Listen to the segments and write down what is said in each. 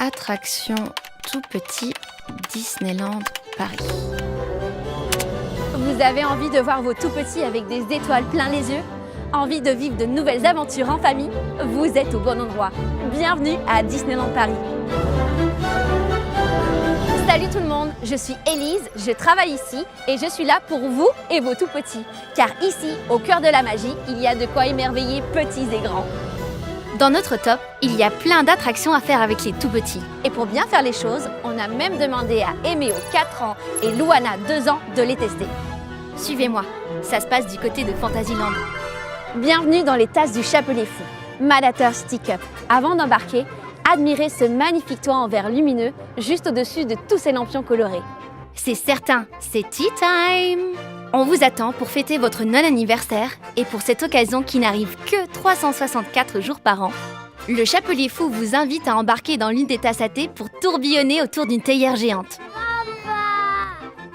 Attraction tout petit Disneyland Paris. Vous avez envie de voir vos tout petits avec des étoiles plein les yeux? Envie de vivre de nouvelles aventures en famille? Vous êtes au bon endroit. Bienvenue à Disneyland Paris. Salut tout le monde, je suis Élise, je travaille ici et je suis là pour vous et vos tout petits. Car ici, au cœur de la magie, il y a de quoi émerveiller petits et grands. Dans notre top, il y a plein d'attractions à faire avec les tout petits. Et pour bien faire les choses, on a même demandé à Eméo 4 ans et Louana 2 ans de les tester. Suivez-moi, ça se passe du côté de Fantasyland. Bienvenue dans les tasses du Chapelier Fou, Madateur Stick Up. Avant d'embarquer, admirez ce magnifique toit en verre lumineux juste au-dessus de tous ces lampions colorés. C'est certain, c'est tea time! On vous attend pour fêter votre non-anniversaire et pour cette occasion qui n'arrive que 364 jours par an. Le Chapelier Fou vous invite à embarquer dans l'une des tasses à thé pour tourbillonner autour d'une théière géante.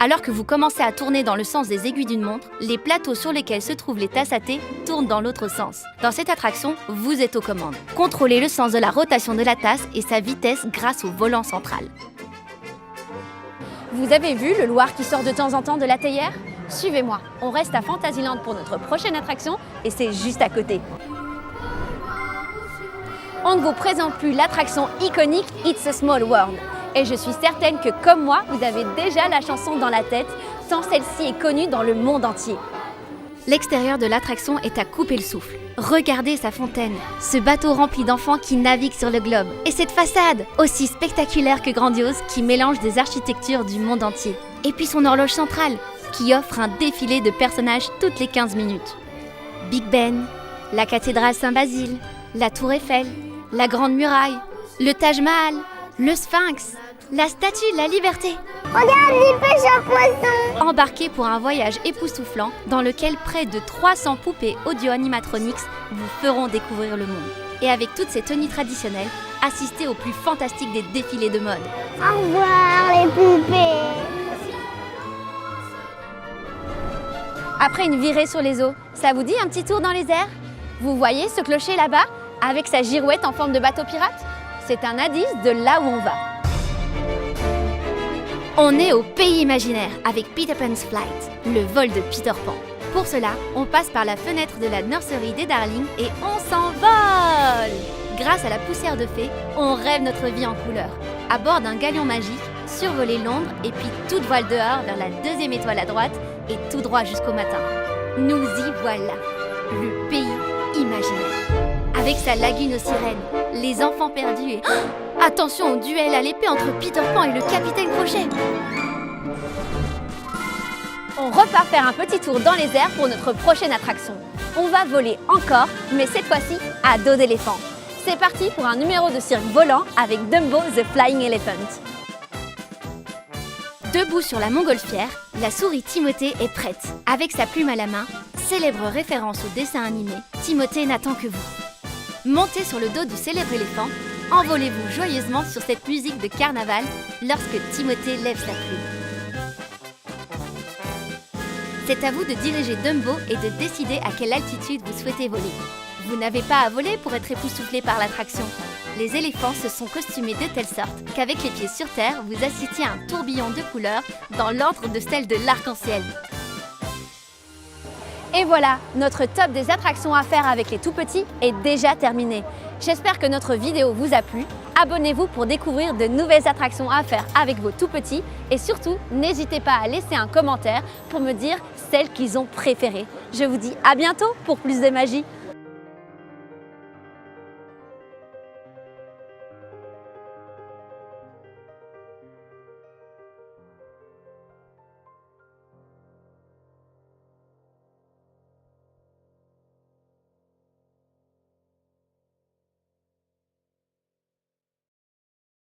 Alors que vous commencez à tourner dans le sens des aiguilles d'une montre, les plateaux sur lesquels se trouvent les tasses à thé tournent dans l'autre sens. Dans cette attraction, vous êtes aux commandes. Contrôlez le sens de la rotation de la tasse et sa vitesse grâce au volant central. Vous avez vu le Loir qui sort de temps en temps de la théière? Suivez-moi, on reste à Fantasyland pour notre prochaine attraction et c'est juste à côté. On ne vous présente plus l'attraction iconique It's a Small World. Et je suis certaine que comme moi, vous avez déjà la chanson dans la tête, tant celle-ci est connue dans le monde entier. L'extérieur de l'attraction est à couper le souffle. Regardez sa fontaine, ce bateau rempli d'enfants qui naviguent sur le globe. Et cette façade, aussi spectaculaire que grandiose, qui mélange des architectures du monde entier. Et puis son horloge centrale, qui offre un défilé de personnages toutes les 15 minutes. Big Ben, la cathédrale Saint-Basile, la Tour Eiffel, la Grande Muraille, le Taj Mahal, le Sphinx, la Statue de la Liberté. Regarde les pêches à poissons. Embarquez pour un voyage époustouflant dans lequel près de 300 poupées audio-animatronics vous feront découvrir le monde. Et avec toutes ces tenues traditionnelles, assistez au plus fantastique des défilés de mode. Au revoir les poupées. Après une virée sur les eaux, ça vous dit un petit tour dans les airs? Vous voyez ce clocher là-bas, avec sa girouette en forme de bateau pirate? C'est un indice de là où on va. On est au pays imaginaire avec Peter Pan's Flight, le vol de Peter Pan. Pour cela, on passe par la fenêtre de la nurserie des Darlings et on s'envole! Grâce à la poussière de fée, on rêve notre vie en couleur. À bord d'un galion magique, survoler Londres et puis toute voile dehors vers la deuxième étoile à droite et tout droit jusqu'au matin. Nous y voilà, le pays imaginaire. Avec sa lagune aux sirènes, les enfants perdus et... attention au duel à l'épée entre Peter Pan et le capitaine Crochet. On repart faire un petit tour dans les airs pour notre prochaine attraction. On va voler encore, mais cette fois-ci à dos d'éléphant. C'est parti pour un numéro de cirque volant avec Dumbo the Flying Elephant. Debout sur la montgolfière, la souris Timothée est prête. Avec sa plume à la main, célèbre référence au dessin animé, Timothée n'attend que vous. Montez sur le dos du célèbre éléphant, envolez-vous joyeusement sur cette musique de carnaval lorsque Timothée lève sa plume. C'est à vous de diriger Dumbo et de décider à quelle altitude vous souhaitez voler. Vous n'avez pas à voler pour être époustouflé par l'attraction. Les éléphants se sont costumés de telle sorte qu'avec les pieds sur terre, vous assistiez à un tourbillon de couleurs dans l'ordre de celle de l'arc-en-ciel. Et voilà, notre top des attractions à faire avec les tout-petits est déjà terminé. J'espère que notre vidéo vous a plu. Abonnez-vous pour découvrir de nouvelles attractions à faire avec vos tout-petits. Et surtout, n'hésitez pas à laisser un commentaire pour me dire celles qu'ils ont préférées. Je vous dis à bientôt pour plus de magie.